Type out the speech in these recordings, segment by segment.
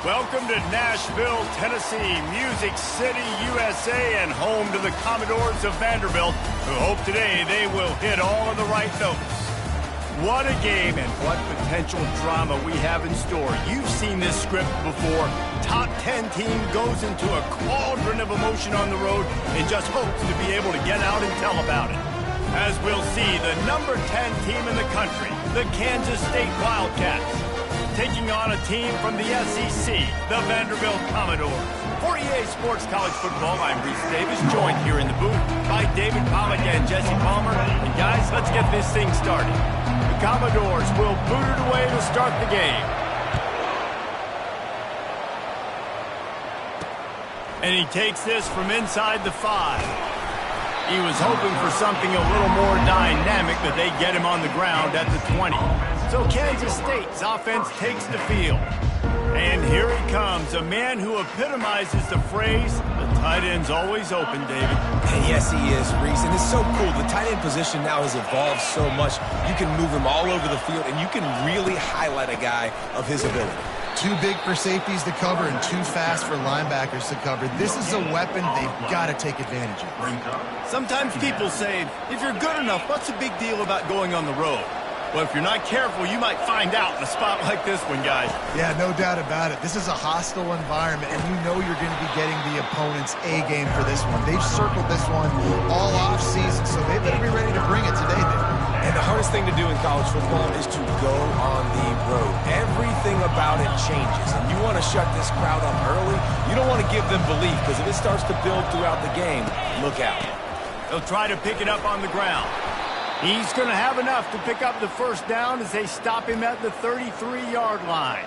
Welcome to Nashville, Tennessee, Music City, USA, and home to the Commodores of Vanderbilt, who hope today they will hit all of the right notes. What a game and what potential drama we have in store. You've seen this script before. Top 10 team goes into a cauldron of emotion on the road and just hopes to be able to get out and tell about it. As we'll see, the number 10 team in the country, the Kansas State Wildcats, taking on a team from the SEC, the Vanderbilt Commodores. For EA Sports College Football, I'm Reese Davis, joined here in the booth by David Pollack and Jesse Palmer. And guys, let's get this thing started. The Commodores will boot it away to start the game. And he takes this from inside the 5. He was hoping for something a little more dynamic, but they get him on the ground at the 20. So Kansas State's offense takes the field. And here he comes, a man who epitomizes the phrase, the tight end's always open, David. And yes, he is, Reese. And it's so cool. The tight end position now has evolved so much. You can move him all over the field, and you can really highlight a guy of his ability. Too big for safeties to cover and too fast for linebackers to cover. This is a weapon they've got to take advantage of. Sometimes people say, if you're good enough, what's the big deal about going on the road? Well, if you're not careful, you might find out in a spot like this one, guys. Yeah, no doubt about it. This is a hostile environment, and you know you're going to be getting the opponent's A-game for this one. They've circled this one all off-season, so they better be ready to bring it today, Dave. And the hardest thing to do in college football is to go on the road. Everything about it changes, and you want to shut this crowd up early. You don't want to give them belief, because if it starts to build throughout the game, look out. They'll try to pick it up on the ground. He's going to have enough to pick up the first down as they stop him at the 33-yard line.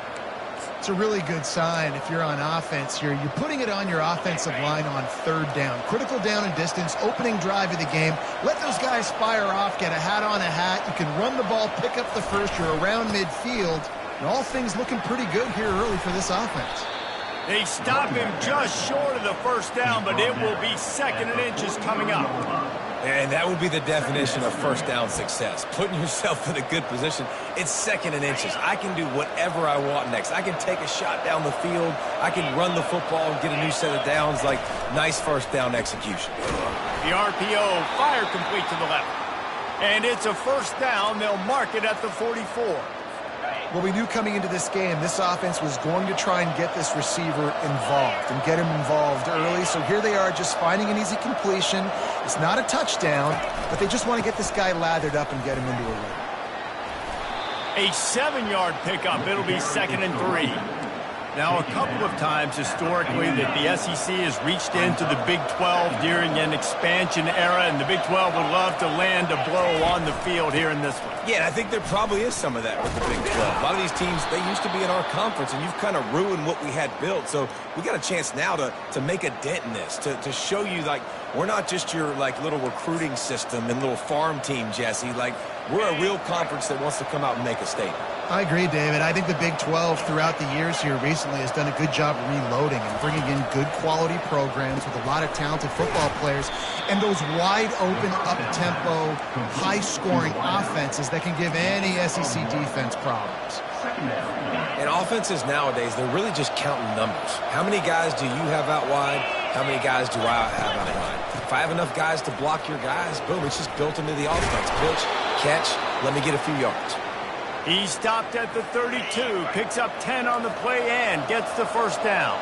It's a really good sign if you're on offense here. You're putting it on your offensive line on third down. Critical down and distance, opening drive of the game. Let those guys fire off, get a hat on a hat. You can run the ball, pick up the first. You're around midfield. And all things looking pretty good here early for this offense. They stop him just short of the first down, but it will be 2nd and inches coming up. And that would be the definition of first down success. Putting yourself in a good position. It's 2nd and inches. I can do whatever I want next. I can take a shot down the field. I can run the football and get a new set of downs. Like, nice first down execution. The RPO, fire complete to the left. And it's a first down. They'll mark it at the 44. Well, we knew coming into this game, this offense was going to try and get this receiver involved and get him involved early. So here they are just finding an easy completion. It's not a touchdown, but they just want to get this guy lathered up and get him into a rhythm. A 7-yard pickup. It'll be 2nd and 3. Now, a couple of times historically that the SEC has reached into the Big 12 during an expansion era, and the Big 12 would love to land a blow on the field here in this one. Yeah, and I think there probably is some of that with the Big 12. A lot of these teams, they used to be in our conference, and you've kind of ruined what we had built. So we got a chance now to make a dent in this, to show you, like, we're not just your, like, little recruiting system and little farm team, Jesse. Like, we're a real conference that wants to come out and make a statement. I agree, David. I think the Big 12 throughout the years here recently has done a good job reloading and bringing in good quality programs with a lot of talented football players and those wide open, up-tempo, high-scoring offenses that can give any SEC defense problems. And offenses nowadays, they're really just counting numbers. How many guys do you have out wide? How many guys do I have out wide? If I have enough guys to block your guys, boom, it's just built into the offense. Pitch, catch, let me get a few yards. He stopped at the 32, picks up 10 on the play and gets the first down.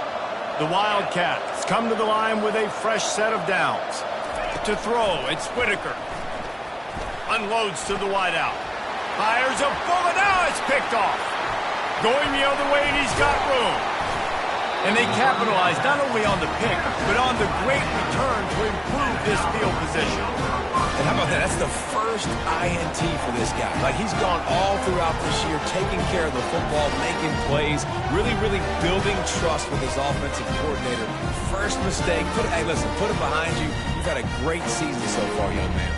The Wildcats come to the line with a fresh set of downs. To throw, it's Whitaker. Unloads to the wideout. Fires a bullet, now it's picked off. Going the other way, and he's got room. And they capitalize not only on the pick, but on the great return to improve this field position. And how about that? That's the first INT for this guy. Like, he's gone all throughout this year, taking care of the football, making plays, really, really building trust with his offensive coordinator. First mistake, hey, listen, put it behind you. You've had a great season so far, young man.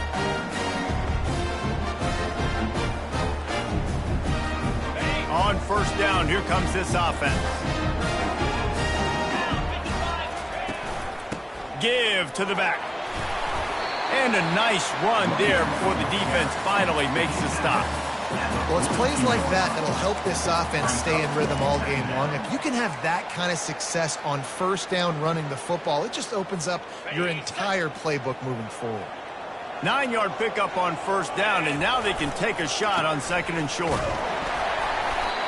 On first down, here comes this offense. Give to the back. And a nice run there before the defense finally makes the stop. Well, it's plays like that that'll help this offense stay in rhythm all game long. If you can have that kind of success on first down running the football, it just opens up your entire playbook moving forward. 9-yard pickup on first down, and now they can take a shot on second and short.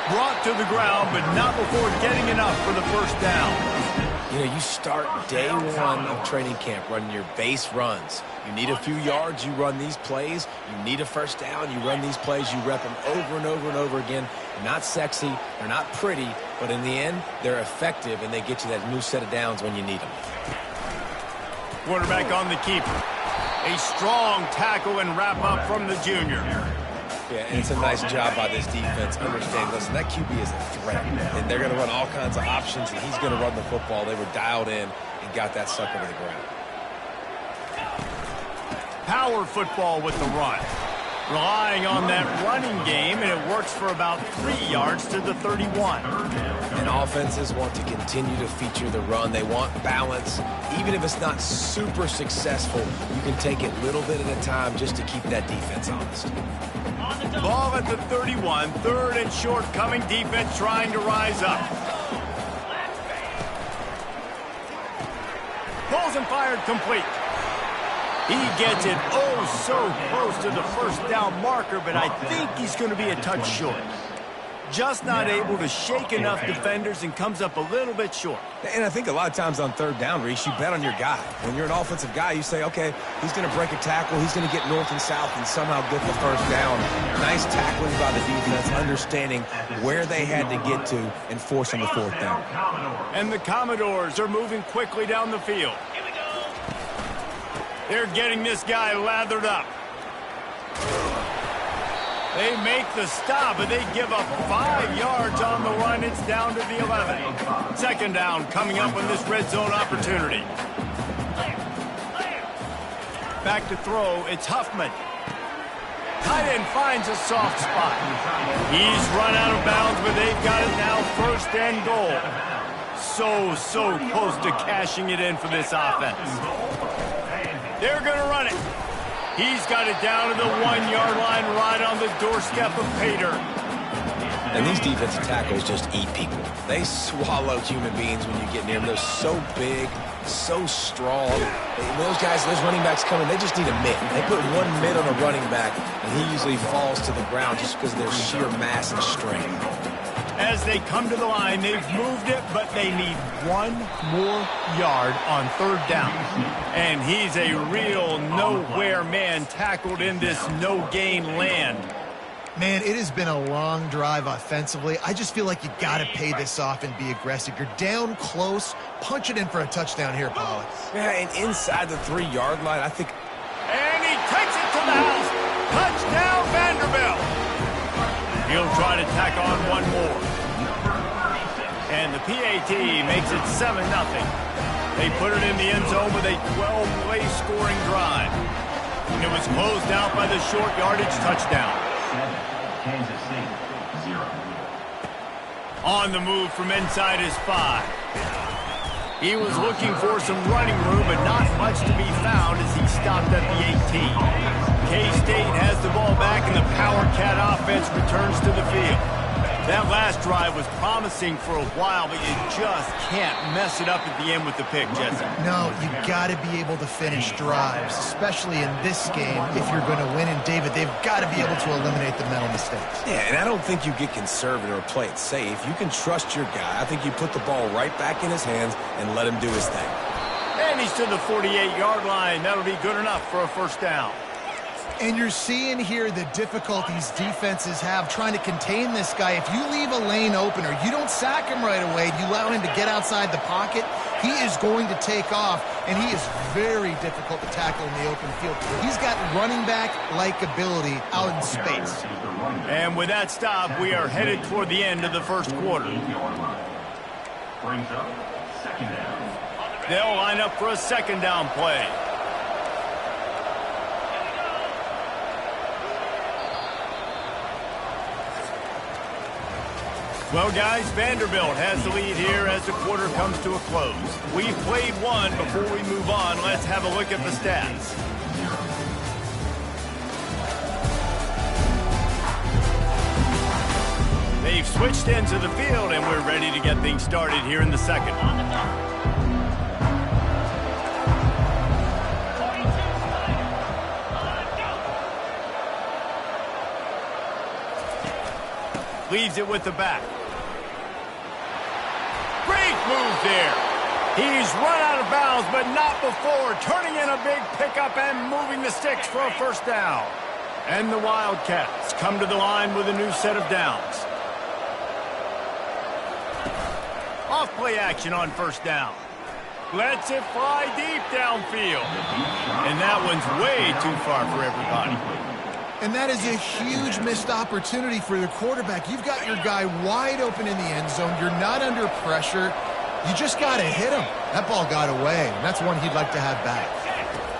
Brought to the ground, but not before getting enough for the first down. You know, you start day one of training camp running your base runs. You need a few yards, you run these plays. You need a first down, you run these plays. You rep them over and over and over again. They're not sexy, they're not pretty, but in the end, they're effective, and they get you that new set of downs when you need them. Quarterback on the keeper. A strong tackle and wrap up from the junior. Yeah, and it's a nice job by this defense. Understand, listen, that QB is a threat, and they're going to run all kinds of options, and he's going to run the football. They were dialed in and got that sucker to the ground. Power football with the run. Relying on that running game, and it works for about 3 yards to the 31. And offenses want to continue to feature the run. They want balance. Even if it's not super successful, you can take it little bit at a time just to keep that defense honest. Ball at the 31, third and short coming, defense trying to rise up. Pulls and fired complete. He gets it oh so close to the first down marker, but I think he's going to be a touch short. Just not able to shake enough defenders and comes up a little bit short. And I think a lot of times on third down, Reese, you bet on your guy. When you're an offensive guy, you say, okay, he's going to break a tackle, he's going to get north and south and somehow get the first down. Nice tackling by the defense, understanding where they had to get to and forcing the fourth down. And the Commodores are moving quickly down the field. They're getting this guy lathered up. They make the stop, but they give up 5 yards on the run. It's down to the 11. Second down coming up on this red zone opportunity. Back to throw, it's Huffman. Tight end finds a soft spot. He's run out of bounds, but they've got it now first and goal. So close to cashing it in for this offense. They're going to run it. He's got it down to the 1-yard line right on the doorstep of pay dirt. And these defensive tackles just eat people. They swallow human beings when you get near them. They're so big, so strong. Those guys, those running backs coming, they just need a mitt. They put one mitt on a running back, and he usually falls to the ground just because of their sheer mass and strength. As they come to the line, they've moved it, but they need 1 more yard on third down. And he's a real nowhere man tackled in this no-gain land. Man, it has been a long drive offensively. I just feel like you got to pay this off and be aggressive. You're down close. Punch it in for a touchdown here, Pollock. Yeah, and inside the 3-yard line, I think. And he takes it to the house. Touchdown, Vanderbilt. He'll try to tack on one more. And the PAT makes it 7-0. They put it in the end zone with a 12-play scoring drive. And it was closed out by the short yardage touchdown. On the move from inside his 5. He was looking for some running room, but not much to be found as he stopped at the 18. K-State has the ball back, and the Power Cat offense returns to the field. That last drive was promising for a while, but you just can't mess it up at the end with the pick, Jesse. No, you got to be able to finish drives, especially in this game. If you're going to win, and David, they've got to be able to eliminate the mental mistakes. Yeah, and I don't think you get conservative or play it safe. You can trust your guy. I think you put the ball right back in his hands and let him do his thing. And he's to the 48-yard line. That'll be good enough for a first down. And you're seeing here the difficulties defenses have trying to contain this guy. If you leave a lane open or you don't sack him right away, you allow him to get outside the pocket, he is going to take off, and he is very difficult to tackle in the open field. He's got running back-like ability out in space. And with that stop, we are headed toward the end of the first quarter. They'll line up for a second down play. Well, guys, Vanderbilt has the lead here as the quarter comes to a close. We've played one. Before we move on, let's have a look at the stats. switched ends of the field, and we're ready to get things started here in the second. Leaves it with the back. Great move there. He's run out of bounds, but not before turning in a big pickup and moving the sticks for a first down. And the Wildcats come to the line with a new set of downs. Off play action on first down. Lets it fly deep downfield. And that one's way too far for everybody. And that is a huge missed opportunity for the quarterback. You've got your guy wide open in the end zone. You're not under pressure. You just got to hit him. That ball got away, and that's one he'd like to have back.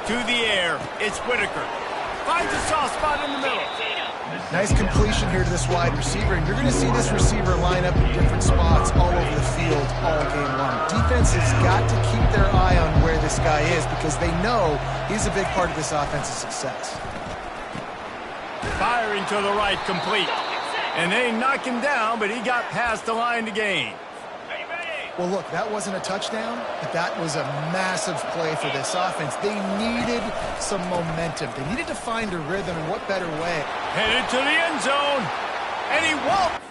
To the air, it's Whitaker. Finds a soft spot in the middle. Nice completion here to this wide receiver, and you're going to see this receiver line up in different spots all over the field all game long. Defense has got to keep their eye on where this guy is because they know he's a big part of this offense's success. Firing to the right, complete. And they knock him down, but he got past the line to gain. Well, look, that wasn't a touchdown, but that was a massive play for this offense. They needed some momentum. They needed to find a rhythm, and what better way? Headed to the end zone, and he won't.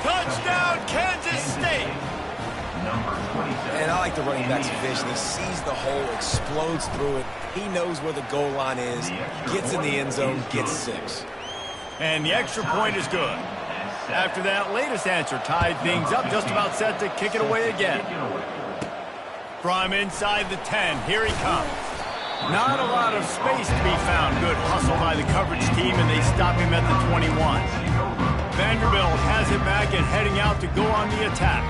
Touchdown, Kansas State. And I like the running back's vision. He sees the hole, explodes through it. He knows where the goal line is, gets in the end zone, gets 6. And the extra point is good. After that latest answer tied things up, just about set to kick it away again. From inside the 10, here he comes. Not a lot of space to be found. Good hustle by the coverage team, and they stop him at the 21. Vanderbilt has it back and heading out to go on the attack.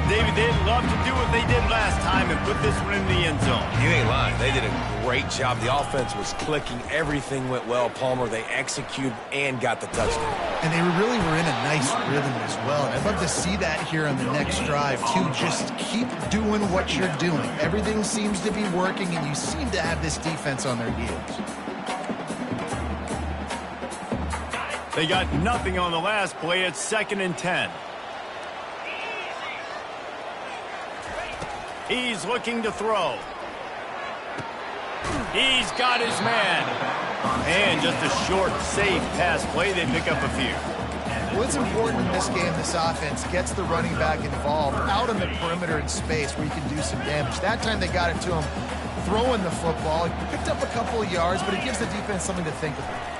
David, they'd love to do what they did last time and put this one in the end zone. You ain't lying. They did a great job. The offense was clicking. Everything went well. Palmer, they executed and got the touchdown. And they really were in a nice rhythm as well. And I'd love to see that here on the next drive, too. Just keep doing what you're doing. Everything seems to be working, and you seem to have this defense on their heels. They got nothing on the last play. It's 2nd and 10. He's looking to throw. He's got his man. And just a short, safe pass play. They pick up a few. Well, it's important in this game this offense gets the running back involved out on the perimeter in space where you can do some damage. That time they got it to him throwing the football. He picked up a couple of yards, but it gives the defense something to think about.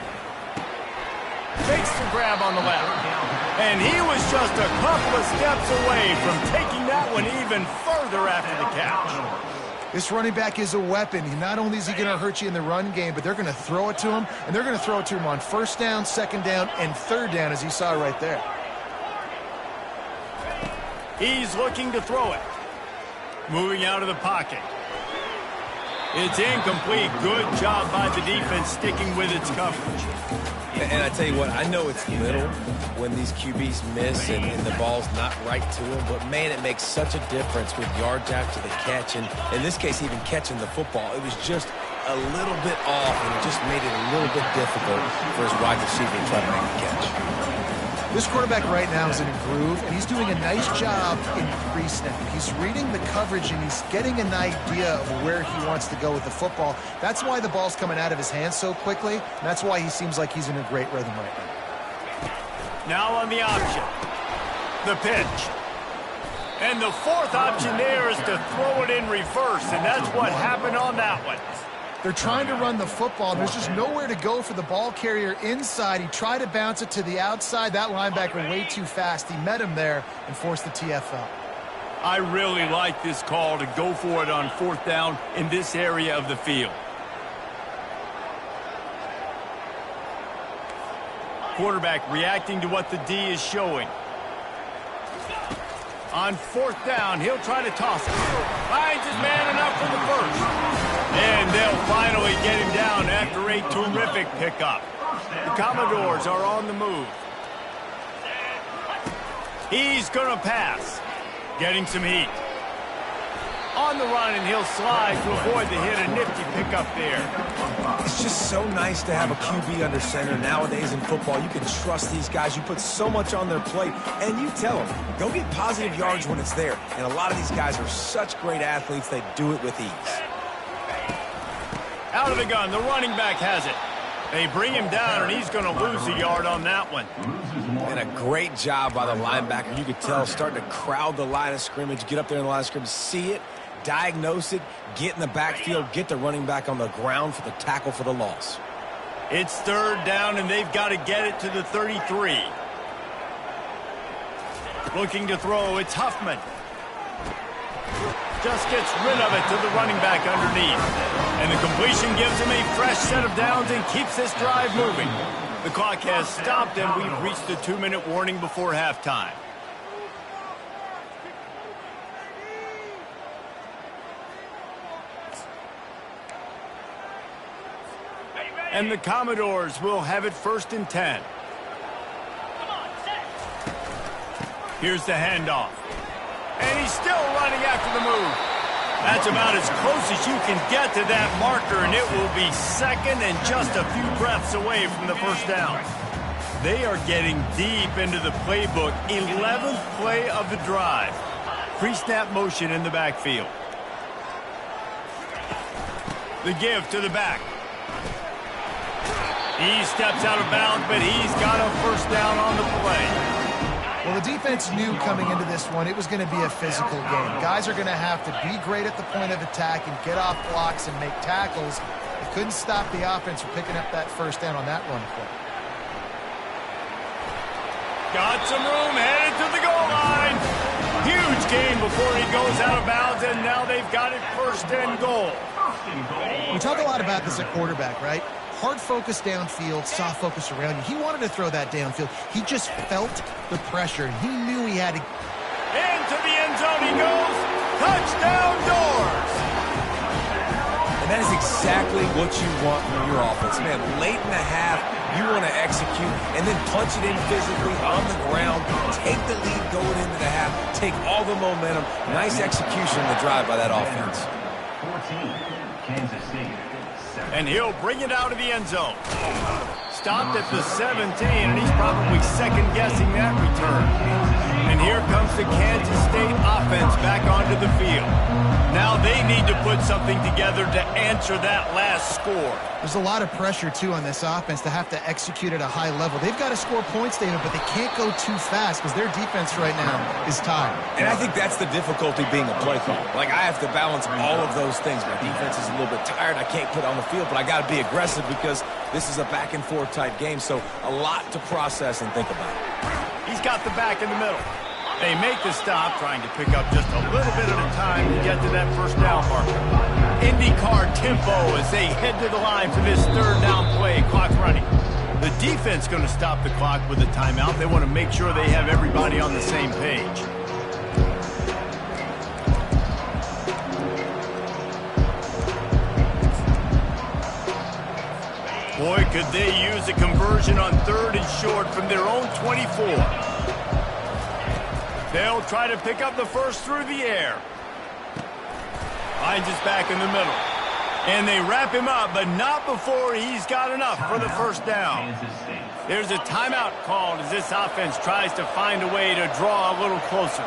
Takes the grab on the left. And he was just a couple of steps away from taking that one even further after the catch. This running back is a weapon. Not only is he going to hurt you in the run game, but they're going to throw it to him, and they're going to throw it to him on 1st down, 2nd down, and 3rd down, as you saw right there. He's looking to throw it. Moving out of the pocket. It's incomplete. Good job by the defense sticking with its coverage. And I tell you what, I know it's little when these QBs miss and the ball's not right to them, but man, it makes such a difference with yards after the catch. And in this case, even catching the football, it was just a little bit off, and it just made it a little bit difficult for his wide receiver to try to make the catch. This quarterback right now is in a groove, and he's doing a nice job in pre-snap. He's reading the coverage, and he's getting an idea of where he wants to go with the football. That's why the ball's coming out of his hands so quickly, and that's why he seems like he's in a great rhythm right now. Now on the option. The pitch. And the 4th option there is to throw it in reverse, and that's what happened on that one. They're trying to run the football. There's just nowhere to go for the ball carrier inside. He tried to bounce it to the outside. That linebacker way too fast. He met him there and forced the TFL. I really like this call to go for it on 4th down in this area of the field. Quarterback reacting to what the D is showing. On 4th down, he'll try to toss it. Finds his man enough for the first. And they'll finally get him down after a terrific pickup. The Commodores are on the move. He's going to pass. Getting some heat. On the run, and he'll slide to avoid the hit. A nifty pickup there. It's just so nice to have a QB under center. Nowadays in football, you can trust these guys. You put so much on their plate, and you tell them, go get positive yards when it's there. And a lot of these guys are such great athletes, they do it with ease. Out of the gun, the running back has it. They bring him down, and he's going to lose a yard on that one. And a great job by the linebacker. You could tell, starting to crowd the line of scrimmage, get up there in the line of scrimmage, see it, diagnose it, get in the backfield, get the running back on the ground for the tackle for the loss. It's third down, and they've got to get it to the 33. Looking to throw, it's Huffman. Just gets rid of it to the running back underneath. And the completion gives him a fresh set of downs and keeps this drive moving. The clock has stopped, and we've reached the 2-minute warning before halftime. And the Commodores will have it 1st and 10. Here's the handoff. And he's still running after the move. That's about as close as you can get to that marker, and it will be second and just a few breaths away from the first down. They are getting deep into the playbook. 11th play of the drive. Pre-snap motion in the backfield. The give to the back. He steps out of bounds, but he's got a first down on the play. Well, the defense knew coming into this one it was going to be a physical game. Guys are going to have to be great at the point of attack and get off blocks and make tackles. They couldn't stop the offense from picking up that first down on that run play. Got some room, headed to the goal line. Huge gain before he goes out of bounds, and now they've got it 1st and goal. We talk a lot about this at quarterback, right? Hard focus downfield, soft focus around you. He wanted to throw that downfield. He just felt the pressure. He knew he had to. Into the end zone he goes. Touchdown Doors. And that is exactly what you want from your offense. Man, late in the half, you want to execute and then punch it in physically on the ground, take the lead going into the half, take all the momentum. Nice execution in the drive by that offense. 14, Kansas City. And he'll bring it out of the end zone. Stopped at the 17, and he's probably second-guessing that return. And here comes the Kansas State offense back onto the field. Now they need to put something together to answer that last score. There's a lot of pressure, too, on this offense to have to execute at a high level. They've got to score points, David, but they can't go too fast because their defense right now is tired. And I think that's the difficulty being a play caller. Like, I have to balance all of those things. My defense is a little bit tired. I can't put on the field, but I got to be aggressive because this is a back-and-forth type game, so a lot to process and think about. He's got the back in the middle. They make the stop, trying to pick up just a little bit at a time to get to that first down marker. IndyCar tempo as they head to the line for this 3rd down play. Clock running. The defense going to stop the clock with a timeout. They want to make sure they have everybody on the same page. Boy, could they use a conversion on 3rd and short from their own 24. They'll try to pick up the first through the air. Finds his back in the middle. And they wrap him up, but not before he's got enough for the first down. There's a timeout called as this offense tries to find a way to draw a little closer.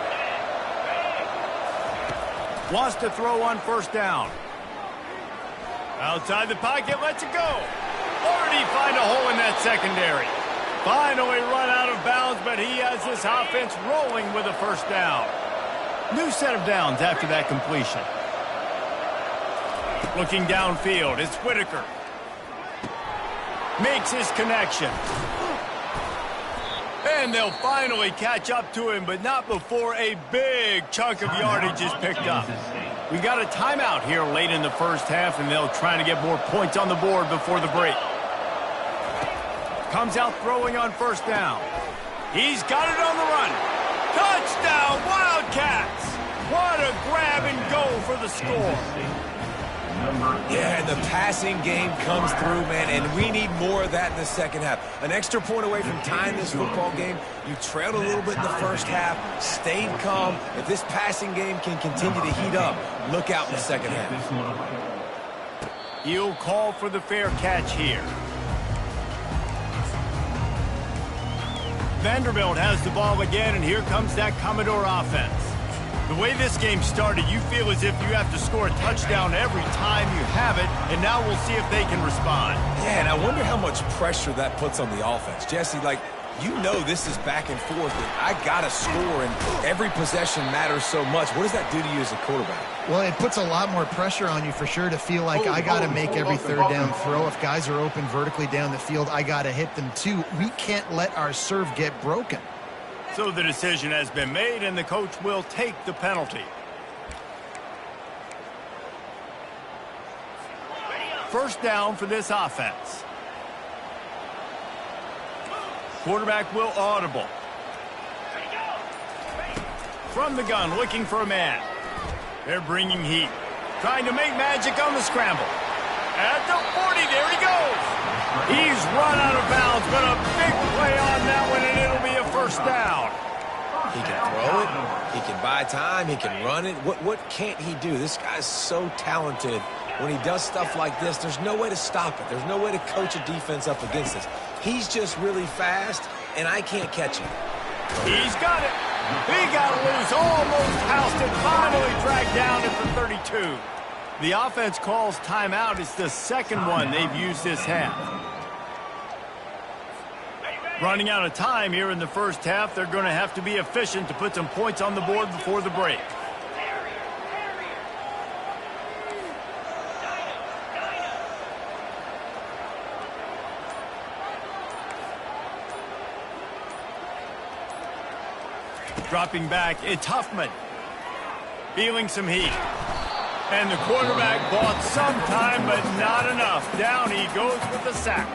Wants to throw on 1st down. Outside the pocket, lets it go. Already find a hole in that secondary. Finally run out of bounds, but he has this offense rolling with a first down. New set of downs after that completion. Looking downfield, it's Whitaker. Makes his connection. And they'll finally catch up to him, but not before a big chunk of yardage is picked up. We got a timeout here late in the first half, and they'll try to get more points on the board before the break. Comes out throwing on 1st down. He's got it on the run. Touchdown, Wildcats! What a grab and go for the score. Yeah, and the passing game comes through, man, and we need more of that in the second half. An extra point away from tying this football game. You trailed a little bit in the first half, stayed calm. If this passing game can continue to heat up, look out in the second half. He'll call for the fair catch here. Vanderbilt has the ball again, and here comes that Commodore offense. The way this game started, you feel as if you have to score a touchdown every time you have it, and now we'll see if they can respond. Yeah, and I wonder how much pressure that puts on the offense. Jesse, like, you know this is back and forth, and I got to score, and every possession matters so much. What does that do to you as a quarterback? Well, it puts a lot more pressure on you for sure to feel like I got to make every third down throw. If guys are open vertically down the field, I got to hit them too. We can't let our serve get broken. So the decision has been made, and the coach will take the penalty. First down for this offense. Quarterback will audible. From the gun, looking for a man. They're bringing heat. Trying to make magic on the scramble. At the 40, there he goes. He's run out of bounds, but a big play on that one, and it'll be a first down. He can throw it. He can buy time. He can run it. What can't he do? This guy's so talented. When he does stuff like this, there's no way to stop it. There's no way to coach a defense up against this. He's just really fast, and I can't catch him. He's got it. He got loose, almost housed it, finally dragged down at the 32. The offense calls timeout. It's the second one they've used this half. Running out of time here in the first half. They're going to have to be efficient to put some points on the board before the break. Dropping back, it's Huffman. Feeling some heat. And the quarterback bought some time, but not enough. Down he goes with the sack.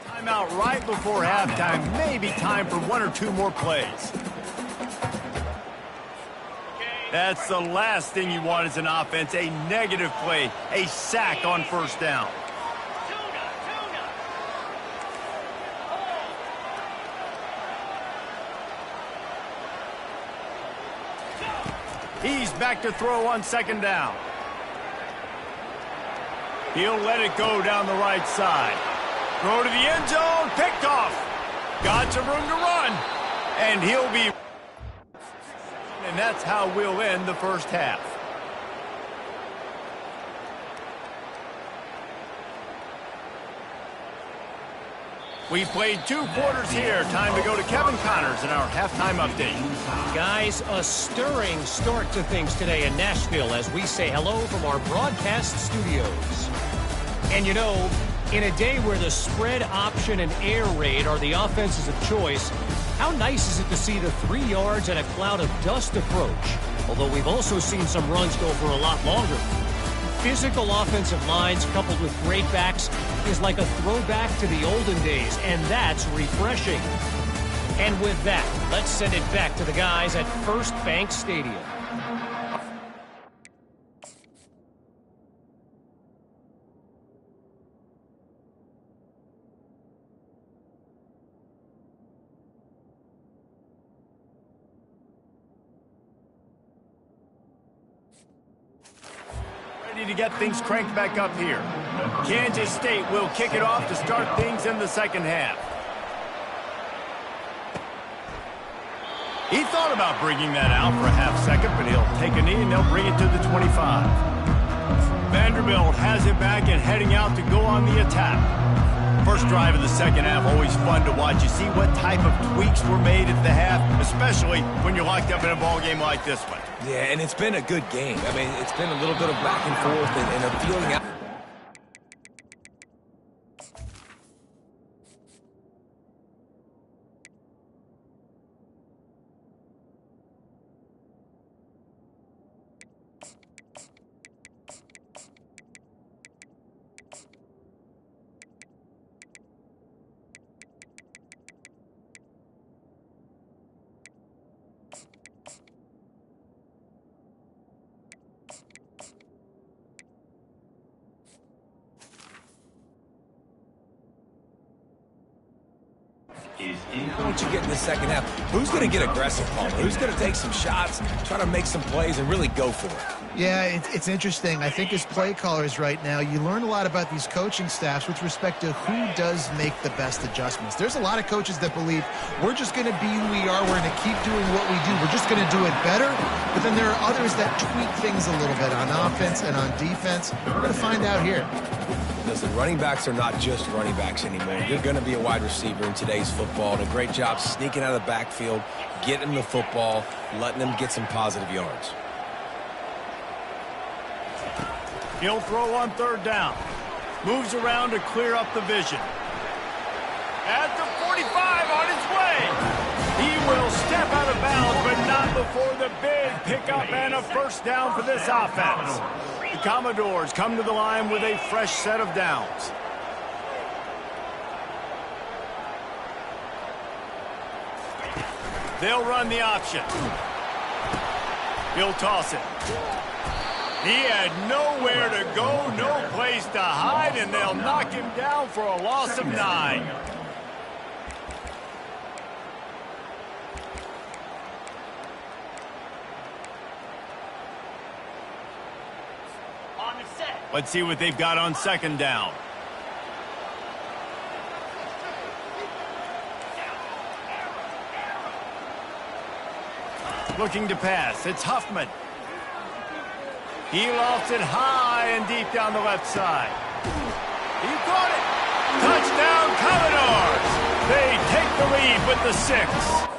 Timeout right before halftime. Maybe time for one or two more plays. That's the last thing you want as an offense, a negative play, a sack on first down. He's back to throw on second down. He'll let it go down the right side. Throw to the end zone, picked off. Got some room to run, and he'll be... And that's how we'll end the first half. We played 2 quarters here. Time to go to Kevin Connors in our halftime update. Guys, a stirring start to things today in Nashville as we say hello from our broadcast studios. And you know, in a day where the spread option and air raid are the offenses of choice, how nice is it to see the 3 yards and a cloud of dust approach? Although we've also seen some runs go for a lot longer. Physical offensive lines coupled with great backs is like a throwback to the olden days, and that's refreshing. And with that, let's send it back to the guys at First Bank Stadium. To get things cranked back up here. Kansas State will kick it off to start things in the second half. He thought about bringing that out for a half second, but he'll take a knee and they'll bring it to the 25. Vanderbilt has it back and heading out to go on the attack. First drive of the second half, always fun to watch. You see what type of tweaks were made at the half, especially when you're locked up in a ball game like this one. Yeah, and it's been a good game. I mean, it's been a little bit of back and forth and a feeling out. is Once you get in the second half, who's going to get aggressive, Palmer? Who's going to take some shots, try to make some plays, and really go for it? Yeah, it's interesting. I think as play callers right now, you learn a lot about these coaching staffs with respect to who does make the best adjustments. There's a lot of coaches that believe we're just going to be who we are. We're going to keep doing what we do. We're just going to do it better. But then there are others that tweak things a little bit on offense and on defense. We're going to find out here. Listen, running backs are not just running backs anymore. You're going to be a wide receiver in today's football. And a great job sneaking out of the backfield, getting them the football, letting them get some positive yards. He'll throw on third down. Moves around to clear up the vision. At the 45 on his way. He will step out of bounds, but not before the big pickup and a first down for this offense. The Commodores come to the line with a fresh set of downs. They'll run the option. He'll toss it. He had nowhere to go, no place to hide, and they'll knock him down for a loss of 9. Let's see what they've got on second down. Looking to pass. It's Huffman. He lofts it high and deep down the left side. He caught it. Touchdown, Commodores. They take the lead with the 6.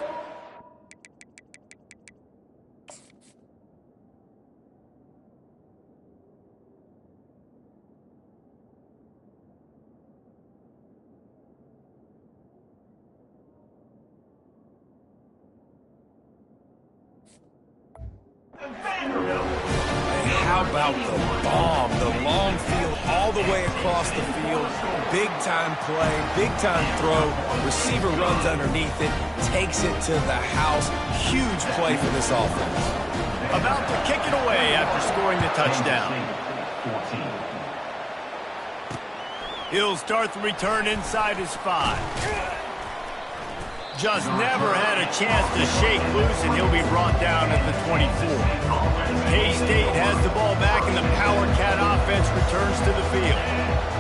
How about the bomb, the long field all the way across the field, big-time play, big-time throw, receiver runs underneath it, takes it to the house, huge play for this offense. About to kick it away after scoring the touchdown. He'll start the return inside his 5. Just never had a chance to shake loose, and he'll be brought down at the 24. K-State has the ball back, and the Power Cat offense returns to the field.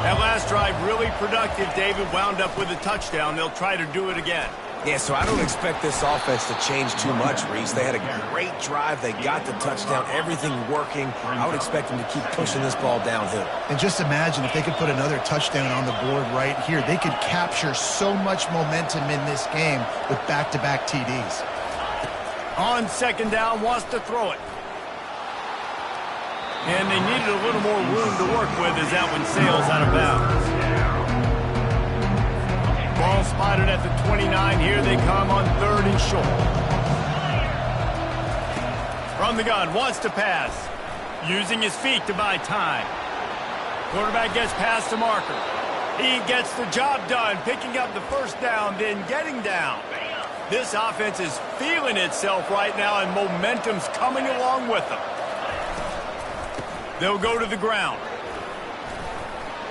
That last drive really productive. David wound up with a touchdown. They'll try to do it again. Yeah, so I don't expect this offense to change too much, Reese. They had a great drive. They got the touchdown, everything working. I would expect them to keep pushing this ball downhill. And just imagine if they could put another touchdown on the board right here. They could capture so much momentum in this game with back-to-back TDs. On second down, wants to throw it. And they needed a little more room to work with as that one sails out of bounds. Ball spotted at the 29. Here they come on third and short. From the gun, wants to pass. Using his feet to buy time. Quarterback gets past the marker. He gets the job done, picking up the first down, then getting down. This offense is feeling itself right now, and momentum's coming along with them. They'll go to the ground.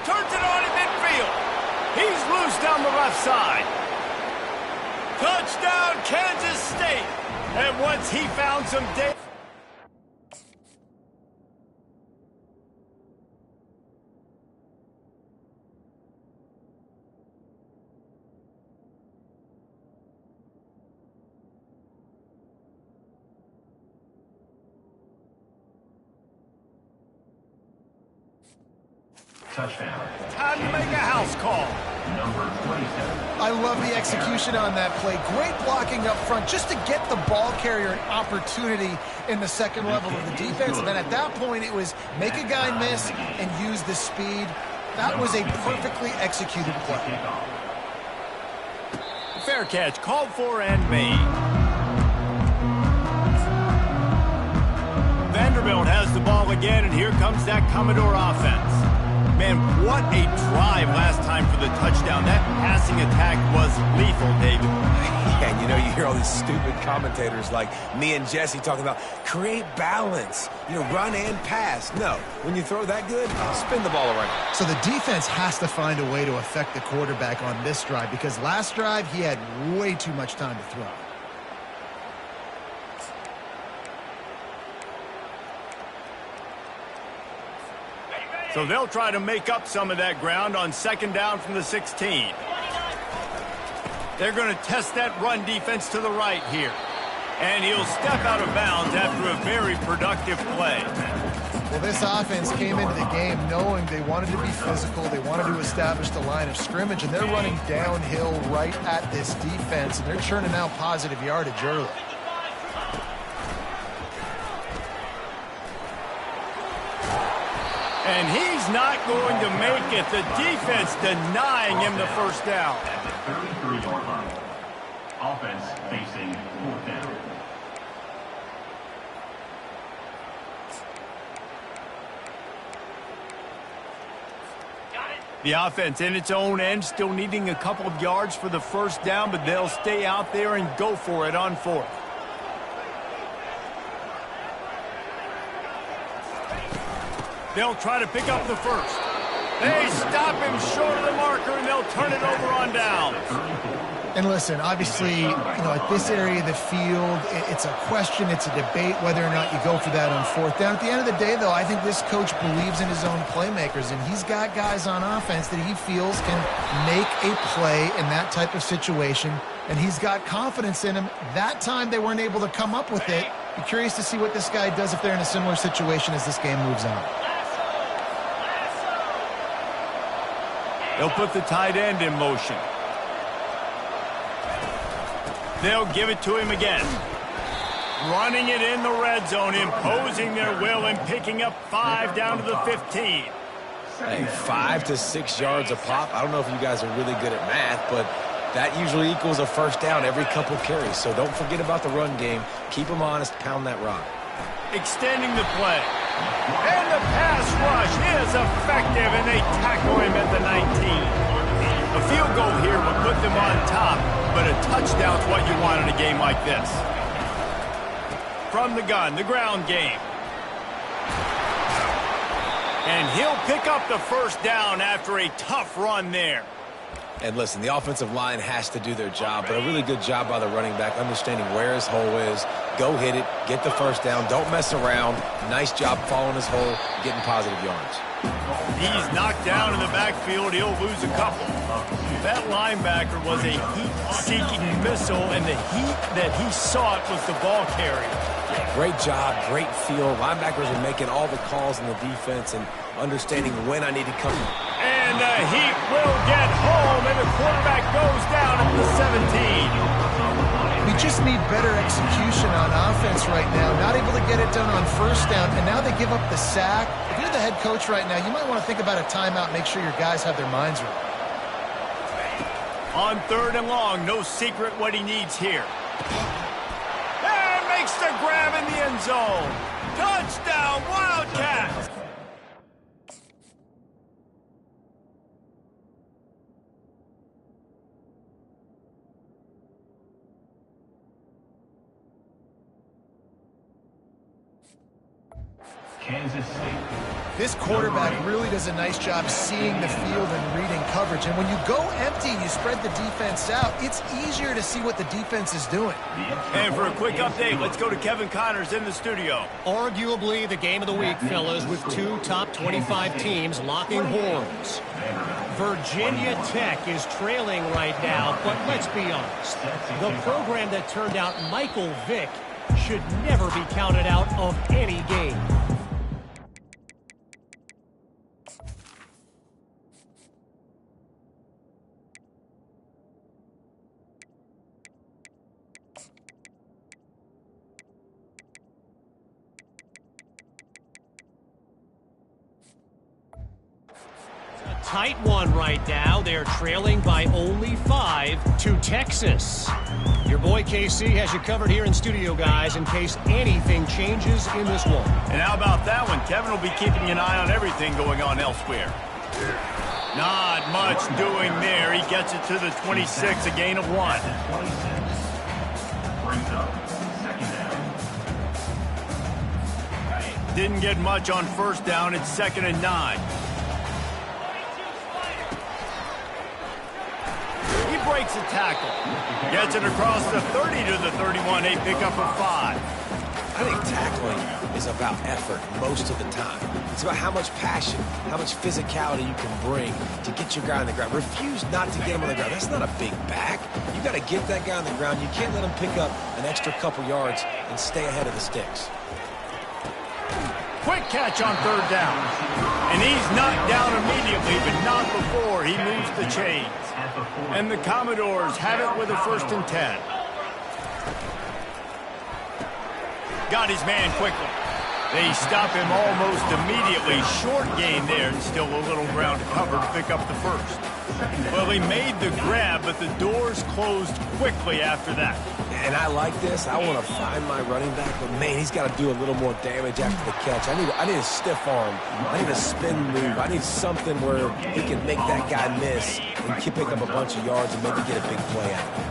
Turns it on in midfield. He's loose down the left side. Touchdown, Kansas State. And once he found some data. Touchdown. Time to make a house call. Number 27. I love the execution on that play. Great blocking up front just to get the ball carrier an opportunity in the second level of the defense. And then at that point, it was make a guy miss and use the speed. That was a perfectly executed play. Fair catch, called for and made. Vanderbilt has the ball again, and here comes that Commodore offense. Man, what a drive last time for the touchdown. That passing attack was lethal, David. Yeah, you know, you hear all these stupid commentators like me and Jesse talking about create balance, you know, run and pass. No, when you throw that good, spin the ball around. So the defense has to find a way to affect the quarterback on this drive because last drive he had way too much time to throw. So they'll try to make up some of that ground on second down from the 16. They're going to test that run defense to the right here. And he'll step out of bounds after a very productive play. Well, this offense came into the game knowing they wanted to be physical, they wanted to establish the line of scrimmage, and they're running downhill right at this defense, and they're churning out positive yardage early. And he's not going to make it. The defense denying him the first down. At the 33-yard line. Offense facing fourth down. The offense in its own end, still needing a couple of yards for the first down, but they'll stay out there and go for it on fourth. They'll try to pick up the first. They stop him short of the marker, and they'll turn it over on down. And listen, obviously, you know, at this area of the field, it's a question, it's a debate whether or not you go for that on fourth down. At the end of the day, though, I think this coach believes in his own playmakers, and he's got guys on offense that he feels can make a play in that type of situation, and he's got confidence in him. That time they weren't able to come up with it. Be curious to see what this guy does if they're in a similar situation as this game moves on. They'll put the tight end in motion. They'll give it to him again. Running it in the red zone, imposing their will and picking up 5 down to the 15. Hey, 5 to 6 yards a pop. I don't know if you guys are really good at math, but that usually equals a first down every couple carries. So don't forget about the run game. Keep them honest, pound that rock. Extending the play. And the pass rush is effective, and they tackle him at the 19. A field goal here would put them on top, but a touchdown's what you want in a game like this. From the gun, the ground game. And he'll pick up the first down after a tough run there. And listen, the offensive line has to do their job, but a really good job by the running back, understanding where his hole is. Go hit it, get the first down, don't mess around. Nice job following his hole, getting positive yards. He's knocked down in the backfield. He'll lose a couple. That linebacker was a heat-seeking missile, and the heat that he sought was the ball carrier. Great job, great feel. Linebackers are making all the calls in the defense and understanding when I need to come. And the heat will get home, and the quarterback goes down at the 17. We just need better execution on offense right now. Not able to get it done on first down, and now they give up the sack. If you're the head coach right now, you might want to think about a timeout, make sure your guys have their minds right. On third and long, no secret what he needs here. And makes the grab in the end zone. Touchdown, Wildcats! Kansas State. This quarterback really does a nice job seeing the field and reading coverage. And when you go empty and you spread the defense out, it's easier to see what the defense is doing. And for a quick update, let's go to Kevin Connors in the studio. Arguably the game of the week, fellas, with two top 25 teams locking horns. Virginia Tech is trailing right now, but let's be honest. The program that turned out Michael Vick should never be counted out of any game. Tight one right now. They're trailing by only 5 to Texas. Your boy KC has you covered here in studio, guys, in case anything changes in this one. And how about that one? Kevin will be keeping an eye on everything going on elsewhere. Not much doing there. He gets it to the 26, a gain of 1. 26 brings up second down. Didn't get much on first down. It's 2nd and 9. He breaks a tackle. Gets it across the 30 to the 31, a pickup of 5. I think tackling is about effort most of the time. It's about how much passion, how much physicality you can bring to get your guy on the ground. Refuse not to get him on the ground. That's not a big back. You got to get that guy on the ground. You can't let him pick up an extra couple yards and stay ahead of the sticks. Quick catch on 3rd down. And he's knocked down immediately, but not before he moves the chains. And the Commodores have it with a 1st and 10. Got his man quickly. They stop him almost immediately. Short gain there, and still a little ground to cover to pick up the 1st. Well, he made the grab, but the doors closed quickly after that. And I like this. I want to find my running back, but man, he's got to do a little more damage after the catch. I need a stiff arm. I need a spin move. I need something where he can make that guy miss and pick up a bunch of yards and maybe get a big play out of it.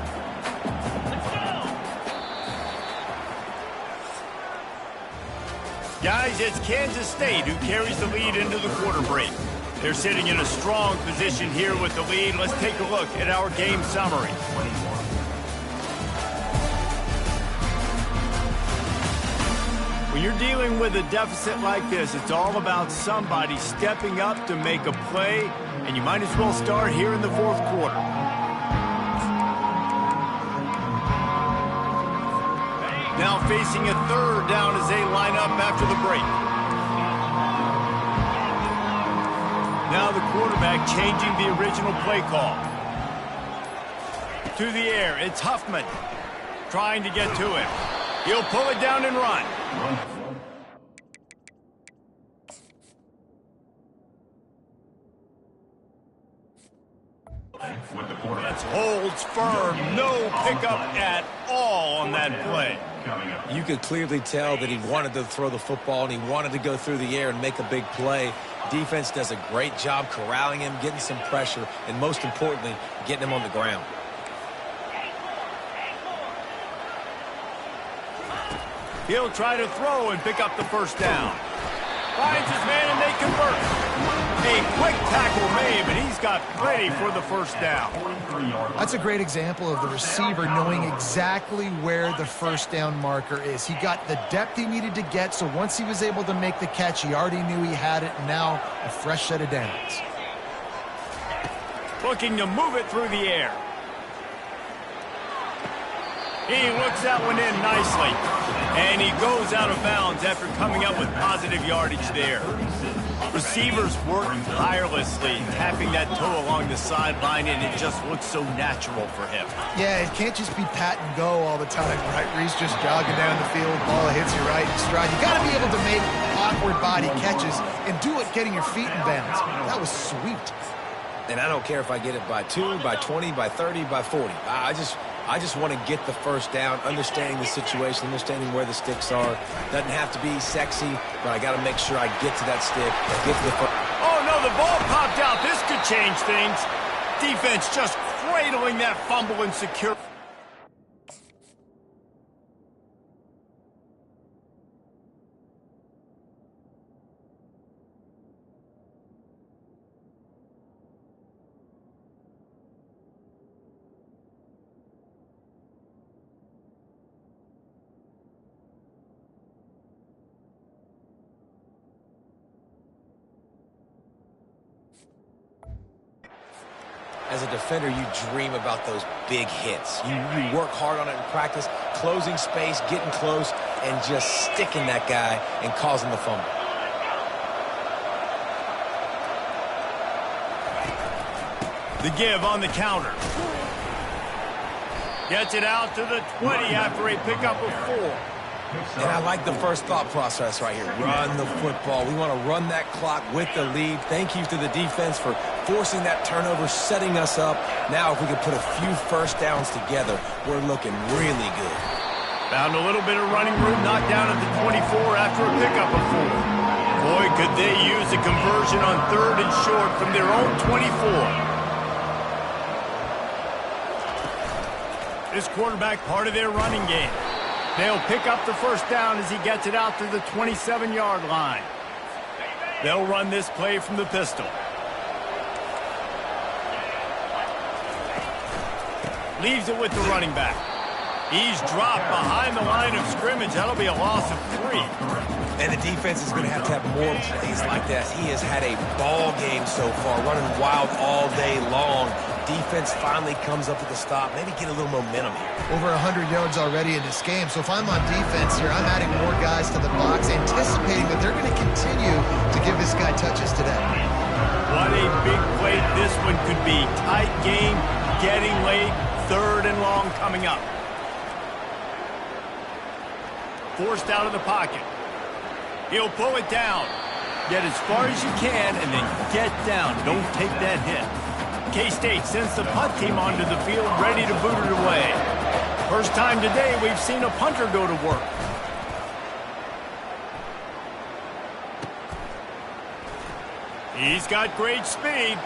Guys, it's Kansas State who carries the lead into the quarter break. They're sitting in a strong position here with the lead. Let's take a look at our game summary. When you're dealing with a deficit like this, it's all about somebody stepping up to make a play, and you might as well start here in the 4th quarter. Now facing a 3rd down as they line up after the break. Now the quarterback changing the original play call. To the air, it's Huffman trying to get to him. He'll pull it down and run. Holds firm, no pickup at all on that play. You could clearly tell that he wanted to throw the football and he wanted to go through the air and make a big play. Defense does a great job corralling him, getting some pressure, and most importantly, getting him on the ground. He'll try to throw and pick up the 1st down. Finds his man and they convert. A quick tackle made, but he's got plenty for the 1st down. That's a great example of the receiver knowing exactly where the 1st down marker is. He got the depth he needed to get, so once he was able to make the catch, he already knew he had it, and now a fresh set of downs. Looking to move it through the air. He looks that one in nicely. And he goes out of bounds after coming up with positive yardage there. Receivers work tirelessly, tapping that toe along the sideline, and it just looks so natural for him. Yeah, it can't just be pat and go all the time, right? Where he's just jogging down the field, ball hits you right in stride. You got to be able to make awkward body catches and do it getting your feet in bounds. That was sweet. And I don't care if I get it by 2, by 20, by 30, by 40. I just want to get the 1st down, understanding the situation, understanding where the sticks are. Doesn't have to be sexy, but I got to make sure I get to that stick, get to the Oh, no, the ball popped out. This could change things. Defense just cradling that fumble and secure. As a defender, you dream about those big hits. You work hard on it in practice, closing space, getting close, and just sticking that guy and causing the fumble. The give on the counter. Gets it out to the 20 after a pickup of 4. And I like the first thought process right here. Run the football. We want to run that clock with the lead. Thank you to the defense for forcing that turnover, setting us up. Now if we can put a few 1st downs together, we're looking really good. Found a little bit of running room, knocked down at the 24 after a pickup of 4. Boy, could they use a conversion on 3rd and short from their own 24. This quarterback part of their running game. They'll pick up the first down as he gets it out to the 27-yard line. They'll run this play from the pistol. Leaves it with the running back. He's dropped behind the line of scrimmage. That'll be a loss of 3. And the defense is going to have more plays like that. He has had a ball game so far, running wild all day long. Defense finally comes up with a stop, maybe get a little momentum here. Over 100 yards already in this game, so if I'm on defense here, I'm adding more guys to the box, anticipating that they're going to continue to give this guy touches today. What a big play this one could be. Tight game, getting late, 3rd and long coming up. Forced out of the pocket. He'll pull it down. Get as far as you can and then get down. Don't take that hit. K-State sends the punt team onto the field, ready to boot it away. First time today we've seen a punter go to work. He's got great speed.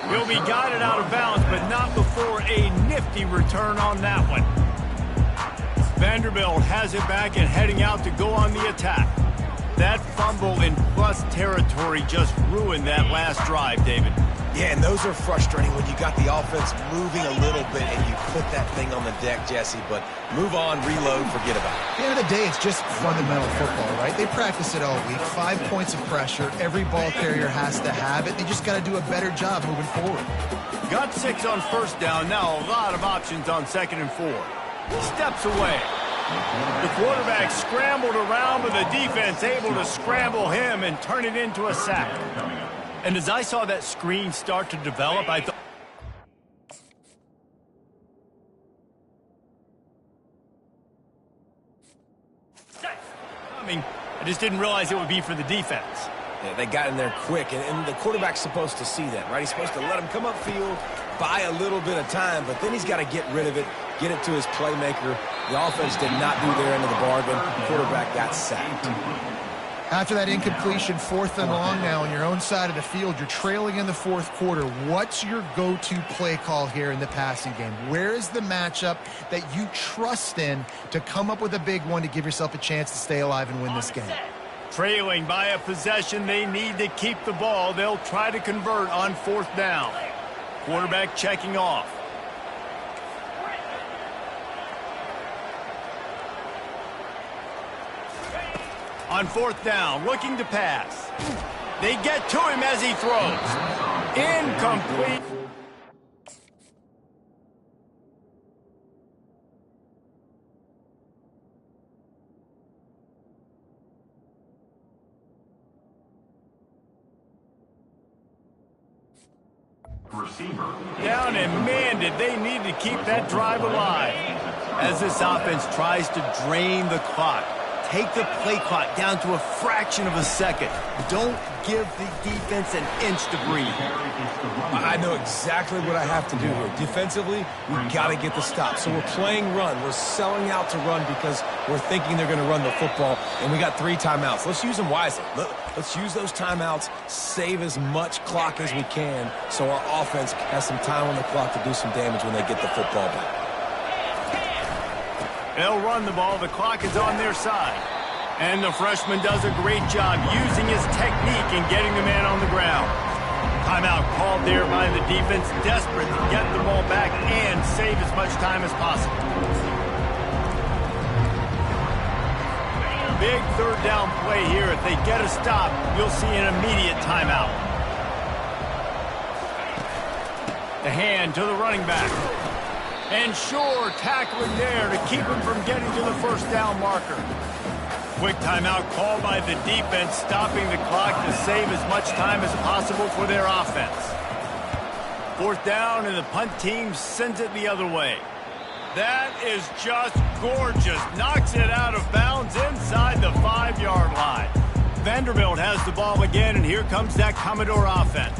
He'll be guided out of bounds, but not before a nifty return on that one. Vanderbilt has it back and heading out to go on the attack. That fumble in plus territory just ruined that last drive, David. Yeah, and those are frustrating when you got the offense moving a little bit and you put that thing on the deck, Jesse. But move on, reload, forget about it. At the end of the day, it's just fundamental football, right? They practice it all week. 5 points of pressure. Every ball carrier has to have it. They just got to do a better job moving forward. Got 6 on first down. Now a lot of options on 2nd and 4. Steps away. The quarterback scrambled around, but the defense able to scramble him and turn it into a sack. And as I saw that screen start to develop, I thought... I just didn't realize it would be for the defense. Yeah, they got in there quick, and the quarterback's supposed to see that, right? He's supposed to let him come upfield, buy a little bit of time, but then he's got to get rid of it, get it to his playmaker. The offense did not do their end of the bargain. The quarterback got sacked. After that incompletion, 4th and long now on your own side of the field, you're trailing in the 4th quarter. What's your go-to play call here in the passing game? Where is the matchup that you trust in to come up with a big one to give yourself a chance to stay alive and win this game? Trailing by a possession, they need to keep the ball. They'll try to convert on 4th down. Quarterback checking off. On 4th down, looking to pass. They get to him as he throws. Incomplete. Receiver. Down, and man, did they need to keep that drive alive. As this offense tries to drain the clock. Take the play clock down to a fraction of a second. Don't give the defense an inch to breathe. I know exactly what I have to do here. Defensively, we've got to get the stop. So we're playing run. We're selling out to run because we're thinking they're going to run the football, and we got 3 timeouts. Let's use them wisely. Let's use those timeouts, save as much clock as we can so our offense has some time on the clock to do some damage when they get the football back. They'll run the ball. The clock is on their side. And the freshman does a great job using his technique and getting the man on the ground. Timeout called there by the defense, desperate to get the ball back and save as much time as possible. Big 3rd down play here. If they get a stop, you'll see an immediate timeout. The hand to the running back. And sure, tackling there to keep him from getting to the 1st down marker. Quick timeout called by the defense, stopping the clock to save as much time as possible for their offense. 4th down, and the punt team sends it the other way. That is just gorgeous. Knocks it out of bounds inside the 5-yard line. Vanderbilt has the ball again, and here comes that Commodore offense.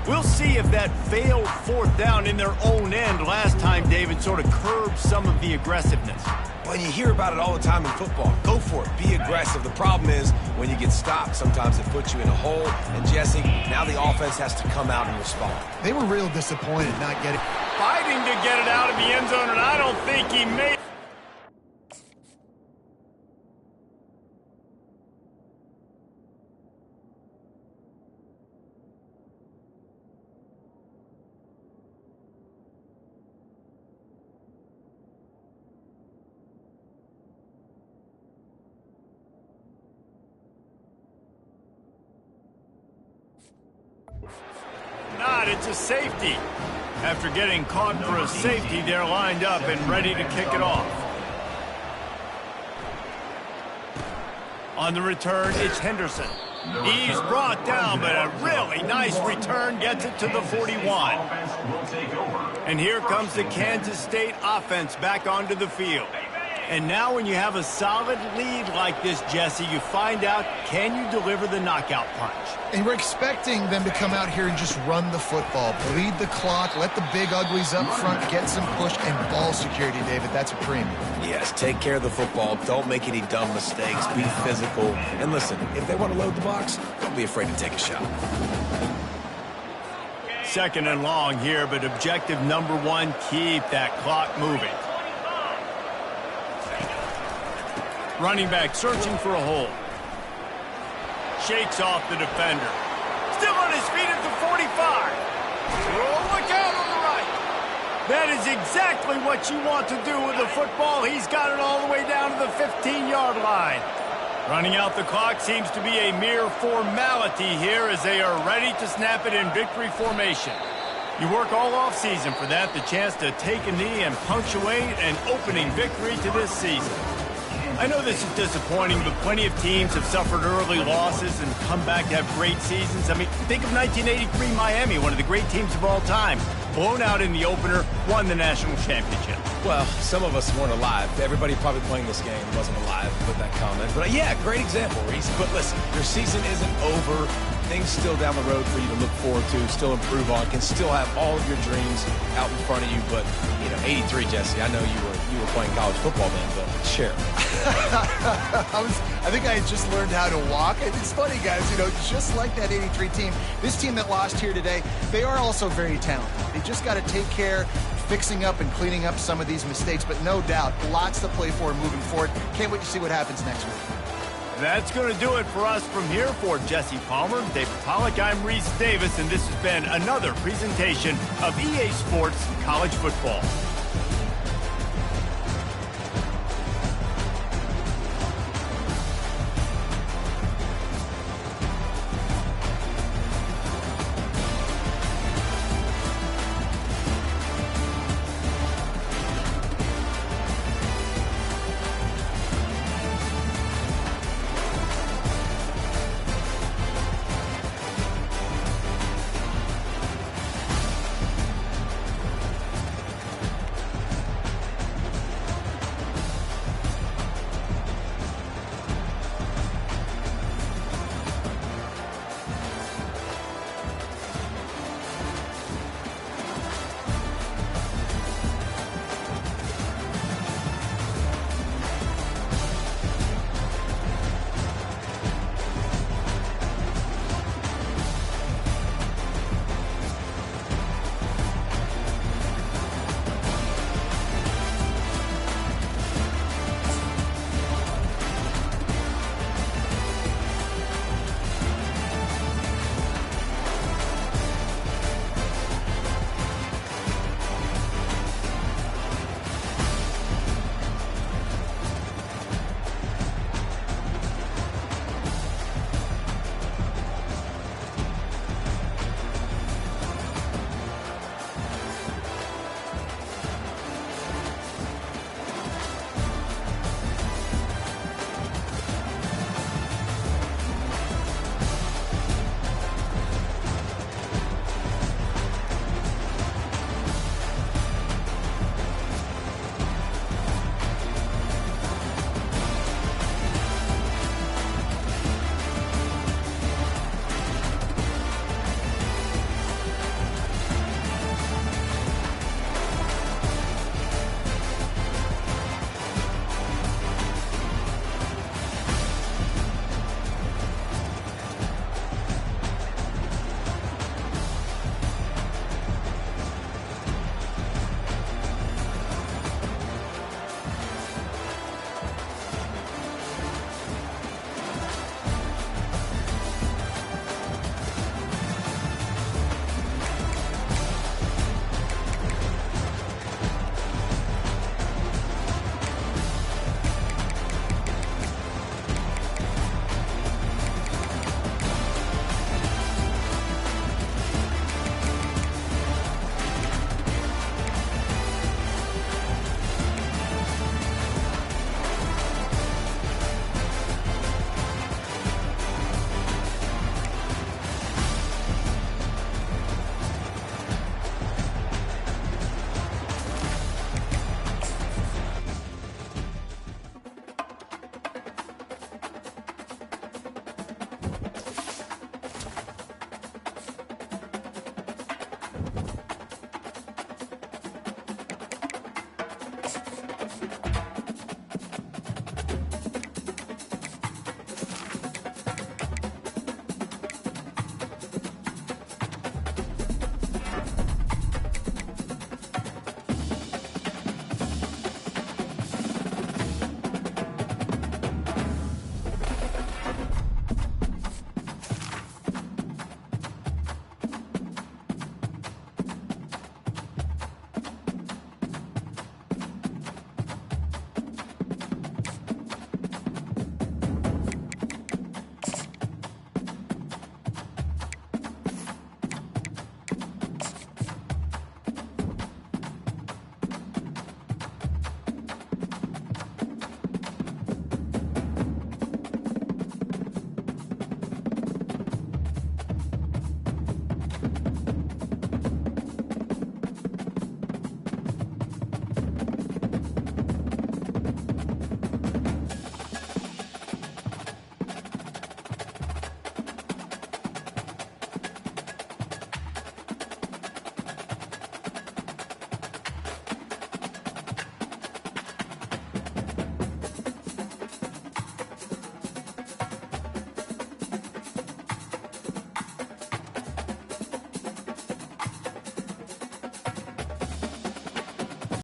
We'll see if that failed 4th down in their own end last time, David, sort of curbed some of the aggressiveness. Well, you hear about it all the time in football. Go for it. Be aggressive. The problem is when you get stopped, sometimes it puts you in a hole. And, Jesse, now the offense has to come out and respond. They were real disappointed not getting... Fighting to get it out of the end zone, and I don't think he made... Not, it's a safety. After getting caught for a safety, they're lined up and ready to kick it off. On the return, it's Henderson. He's brought down, but a really nice return gets it to the 41. And here comes the Kansas State offense back onto the field. And now when you have a solid lead like this, Jesse, you find out, can you deliver the knockout punch? And we're expecting them to come out here and just run the football, bleed the clock, let the big uglies up front, get some push and ball security, David. That's a premium. Yes, take care of the football. Don't make any dumb mistakes. Be physical. And listen, if they want to load the box, don't be afraid to take a shot. Second and long here, but objective number one, keep that clock moving. Running back searching for a hole. Shakes off the defender. Still on his feet at the 45. Oh, look out on the right. That is exactly what you want to do with the football. He's got it all the way down to the 15-yard line. Running out the clock seems to be a mere formality here as they are ready to snap it in victory formation. You work all offseason for that, the chance to take a knee and punctuate an opening victory to this season. I know this is disappointing, but plenty of teams have suffered early losses and come back to have great seasons. I mean, think of 1983 Miami, one of the great teams of all time. Blown out in the opener, won the national championship. Well, some of us weren't alive. Everybody probably playing this game wasn't alive with that comment. But yeah, great example, Reese. But listen, your season isn't over. Things still down the road for you to look forward to, still improve on, can still have all of your dreams out in front of you. But, you know, 83, Jesse, I know you were playing college football then, but share. I think I had just learned how to walk. It's funny, guys, you know, just like that 83 team, this team that lost here today, they are also very talented. They just got to take care, fixing up and cleaning up some of these mistakes, but no doubt, lots to play for moving forward. Can't wait to see what happens next week. That's going to do it for us from here. For Jesse Palmer, David Pollack, I'm Reese Davis, and this has been another presentation of EA Sports College Football.